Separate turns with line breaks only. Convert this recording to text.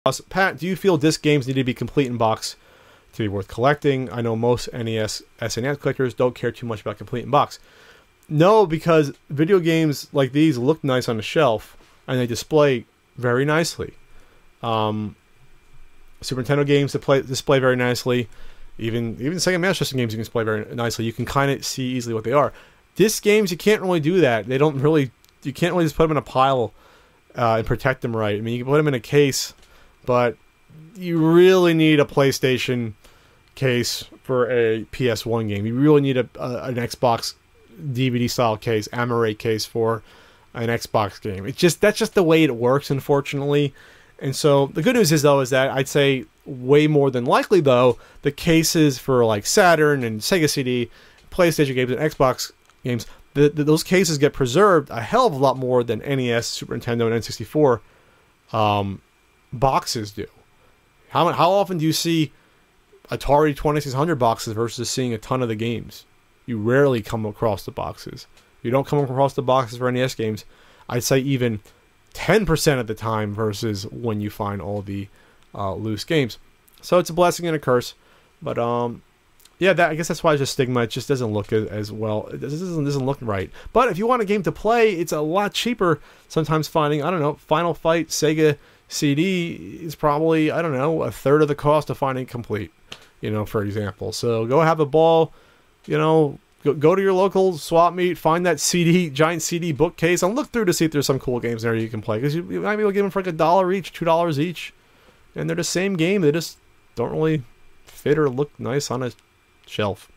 Pat, do you feel disc games need to be complete in box to be worth collecting? I know most NES, SNES collectors don't care too much about complete in box. No, because video games like these look nice on the shelf and they display very nicely. Super Nintendo games display very nicely. Even Sega Master System games you can display very nicely. You can kind of see easily what they are. Disc games, you can't really do that. You can't really just put them in a pile and protect them right. I mean, you can put them in a case, but you really need a PlayStation case for a PS1 game. You really need an Xbox DVD style case, Amaray case for an Xbox game. That's just the way it works, unfortunately. And so the good news is that I'd say way more than likely though, the cases for like Saturn and Sega CD, PlayStation games and Xbox games, those cases get preserved a hell of a lot more than NES, Super Nintendo, and N64 boxes do. How often do you see Atari 2600 boxes versus seeing a ton of the games? You rarely come across the boxes. You don't come across the boxes for NES games. I'd say even 10% of the time versus when you find all the loose games. So it's a blessing and a curse. But yeah, I guess that's why it's a stigma. It just doesn't look as well. It doesn't look right. But if you want a game to play, it's a lot cheaper. Sometimes finding, I don't know, Final Fight Sega CD is probably, I don't know, a third of the cost of finding complete, for example. So go have a ball, go to your local swap meet, find that giant CD bookcase, and look through to see if there's some cool games there you can play. Because you might be able to get them for like $1 each, $2 each. And they're the same game. They just don't really fit or look nice on a shelf.